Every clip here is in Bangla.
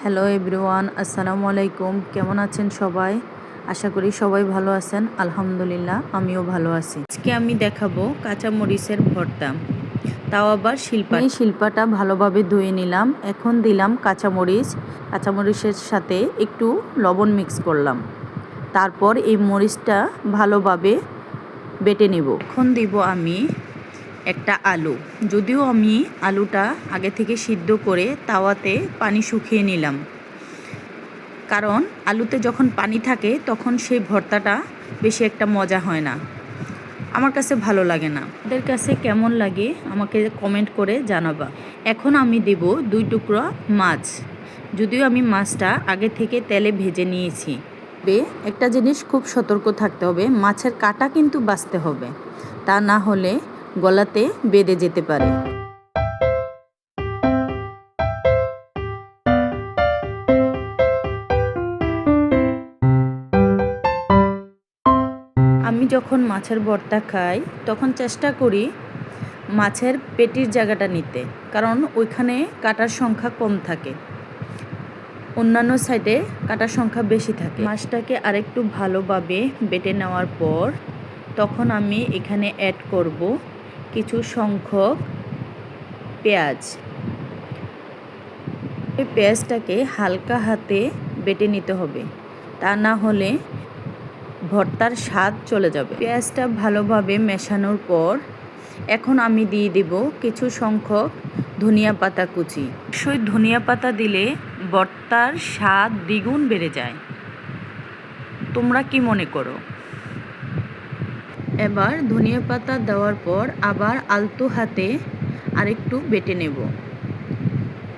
হ্যালো এভরিওয়ান, আসসালামু আলাইকুম। কেমন আছেন সবাই? আশা করি সবাই ভালো আছেন। আলহামদুলিল্লাহ, আমিও ভালো আছি। আজকে আমি দেখাবো কাঁচা মরিচের ভর্তা, তাও আবার শিল্পা। আমি শিল্পাটা ভালোভাবে ধুয়ে নিলাম। এখন দিলাম কাঁচামরিচ। কাঁচামরিচের সাথে একটু লবণ মিক্স করলাম। তারপর এই মরিচটা ভালোভাবে বেটে নেব। এখন দিব আমি একটা আলু। যদিও আমি আলুটা আগে থেকে সিদ্ধ করে তাওয়াতে পানি শুকিয়ে নিলাম, কারণ আলুতে যখন পানি থাকে তখন সেই ভর্তাটা বেশি একটা মজা হয় না, আমার কাছে ভালো লাগে না। ওদের কাছে কেমন লাগে আমাকে কমেন্ট করে জানাবা। এখন আমি দেব 2 টুকরা মাছ। যদিও আমি মাছটা আগে থেকে তেলে ভেজে নিয়েছি। একটা জিনিস খুব সতর্ক থাকতে হবে, মাছের কাঁটা কিন্তু বাছতে হবে, তা না হলে গলাতে বেঁধে যেতে পারে। আমি যখন মাছের ভর্তা খাই তখন চেষ্টা করি মাছের পেটির জায়গাটা নিতে, কারণ ওইখানে কাটার সংখ্যা কম থাকে, অন্যান্য সাইডে কাটার সংখ্যা বেশি থাকে। মাছটাকে আরেকটু ভালোভাবে বেটে নেওয়ার পর তখন আমি এখানে অ্যাড করব কিছু সংখ্যক পেঁয়াজ। এই পেঁয়াজটাকে হালকা হাতে বেটে নিতে হবে, তা না হলে ভর্তার স্বাদ চলে যাবে। পেঁয়াজটা ভালোভাবে মেশানোর পর এখন আমি দিয়ে দেব কিছু সংখ্যক ধনিয়া পাতা কুচি। অবশ্যই ধনিয়া পাতা দিলে ভর্তার স্বাদ দ্বিগুণ বেড়ে যায়। তোমরা কি মনে করো? এবার ধনিয়া পাতা দেওয়ার পর আবার আলতো হাতে আরেকটু বেটে নেব।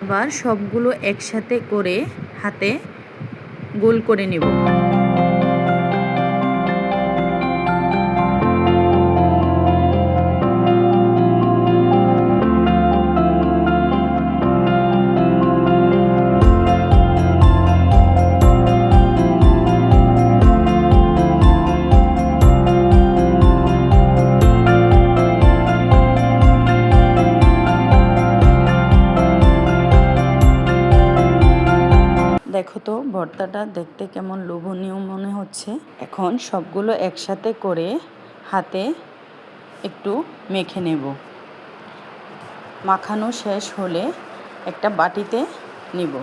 আবার সবগুলো একসাথে করে হাতে গোল করে নেব। দেখো তো ভর্তাটা দেখতে কেমন লোভনীয় মনে হচ্ছে। এখন সবগুলো একসাথে করে হাতে একটু মেখে নেব। মাখানো শেষ হলে একটা বাটিতে নিব।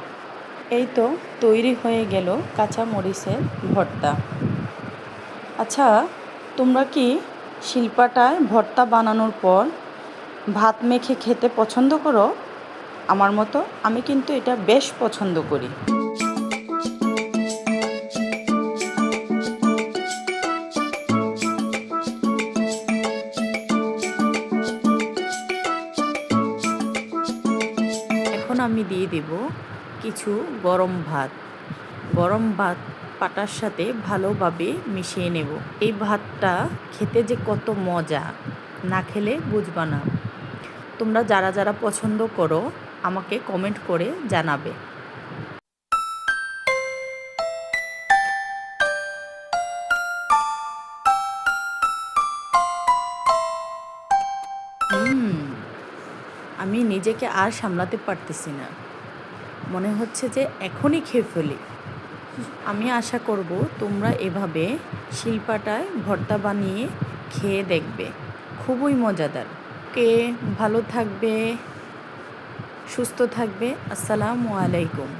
এই তো তৈরি হয়ে গেল কাঁচা মরিচের ভর্তা। আচ্ছা, তোমরা কি শিলপাটায় ভর্তা বানানোর পর ভাত মেখে খেতে পছন্দ করো? আমার মতো আমি কিন্তু এটা বেশ পছন্দ করি। এখন আমি দিয়ে দেব কিছু গরম ভাত। গরম ভাত পাটার সাথে ভালোভাবে মিশিয়ে নেব। এই ভাতটা খেতে যে কত মজা, না খেলে বুঝবা না। তোমরা যারা যারা পছন্দ করো আমাকে কমেন্ট করে জানাবে। আমি নিজেকে আর সামলাতে পারতেছি না, মনে হচ্ছে যে এখনই খেয়ে ফেলি। আমি আশা করব তোমরা এভাবে শিলপাটায় ভর্তা বানিয়ে খেয়ে দেখবে, খুবই মজাদার। ভালো থাকবে, সুস্থ থাকবে। আসসালামু আলাইকুম।